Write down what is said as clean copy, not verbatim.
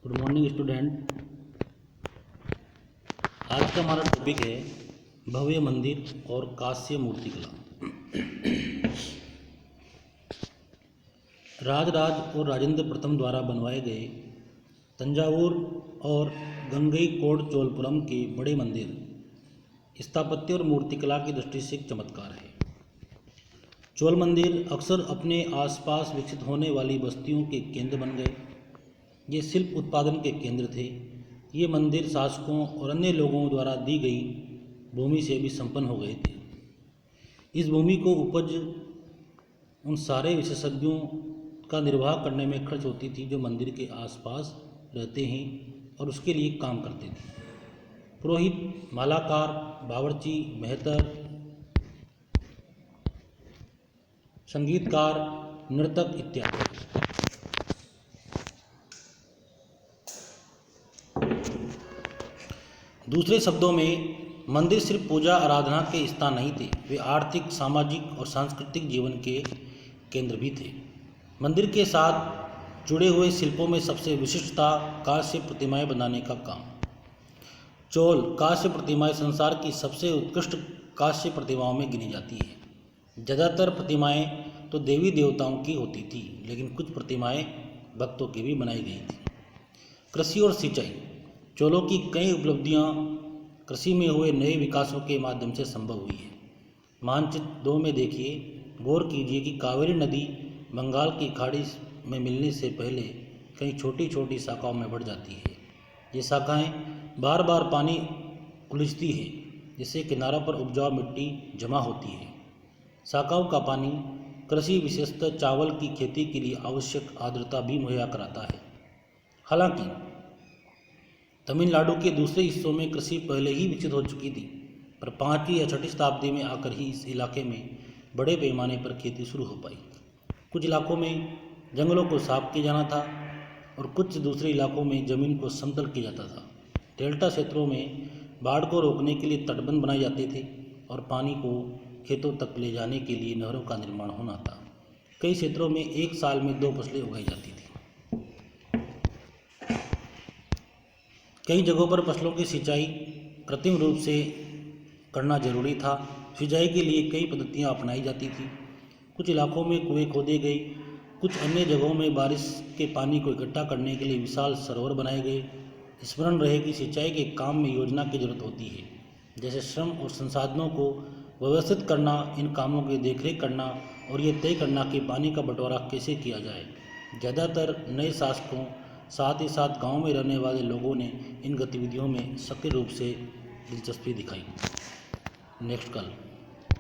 Good morning student. आज का हमारा टॉपिक है भव्य मंदिर और कांस्य मूर्तिकला। राजराज और राजेंद्र प्रथम द्वारा बनवाए गए तंजावुर और गंगईकोंड के बड़े मंदिर स्थापत्य और मूर्तिकला की दृष्टि से एक चमत्कार है। चोल मंदिर अक्सर अपने आसपास विकसित होने वाली बस्तियों के केंद्र बन गए। ये शिल्प उत्पादन के केंद्र थे। ये मंदिर शासकों और अन्य लोगों द्वारा दी गई भूमि से भी संपन्न हो गए थे। इस भूमि को उपज उन सारे विशेषज्ञों का निर्वाह करने में खर्च होती थी जो मंदिर के आसपास रहते हैं और उसके लिए काम करते थे। पुरोहित, मालाकार, बावर्ची, मेहतर, संगीतकार, नर्तक इत्यादि। दूसरे शब्दों में मंदिर सिर्फ पूजा आराधना के स्थान नहीं थे, वे आर्थिक, सामाजिक और सांस्कृतिक जीवन के केंद्र भी थे। मंदिर के साथ जुड़े हुए शिल्पों में सबसे विशिष्ट था कांस्य प्रतिमाएं बनाने का काम। चोल कांस्य प्रतिमाएं संसार की सबसे उत्कृष्ट कांस्य प्रतिमाओं में गिनी जाती है। ज़्यादातर प्रतिमाएं तो देवी देवताओं की होती थी, लेकिन कुछ प्रतिमाएं भक्तों की भी बनाई गई थी। कृषि और सिंचाई। चोलों की कई उपलब्धियां कृषि में हुए नए विकासों के माध्यम से संभव हुई है। मानचित्र 2 में देखिए, गौर कीजिए कि कावेरी नदी बंगाल की खाड़ी में मिलने से पहले कई छोटी छोटी शाखाओं में बढ़ जाती है। ये शाखाएं बार बार पानी उलझती है, जिससे किनारों पर उपजाऊ मिट्टी जमा होती है। शाखाओं का पानी कृषि, विशेषतः चावल की खेती के लिए आवश्यक आर्द्रता भी मुहैया कराता है। हालांकि तमिलनाडु के दूसरे हिस्सों में कृषि पहले ही विकसित हो चुकी थी, पर 5वीं या 6वीं शताब्दी में आकर ही इस इलाके में बड़े पैमाने पर खेती शुरू हो पाई। कुछ इलाकों में जंगलों को साफ किया जाना था और कुछ दूसरे इलाकों में ज़मीन को समतल किया जाता था। डेल्टा क्षेत्रों में बाढ़ को रोकने के लिए तटबंध बनाए जाते थे और पानी को खेतों तक ले जाने के लिए नहरों का निर्माण होना था। कई क्षेत्रों में एक साल में 2 फसलें उगाई जाती थी। कई जगहों पर फसलों की सिंचाई कृत्रिम रूप से करना जरूरी था। सिंचाई के लिए कई पद्धतियां अपनाई जाती थी। कुछ इलाकों में कुएं खोदे गए, कुछ अन्य जगहों में बारिश के पानी को इकट्ठा करने के लिए विशाल सरोवर बनाए गए। स्मरण रहे कि सिंचाई के काम में योजना की जरूरत होती है, जैसे श्रम और संसाधनों को व्यवस्थित करना, इन कामों की देखरेख करना और ये तय करना कि पानी का बंटवारा कैसे किया जाए। ज़्यादातर नए शासकों, साथ ही साथ गांव में रहने वाले लोगों ने इन गतिविधियों में सक्रिय रूप से दिलचस्पी दिखाई। नेक्स्ट कल।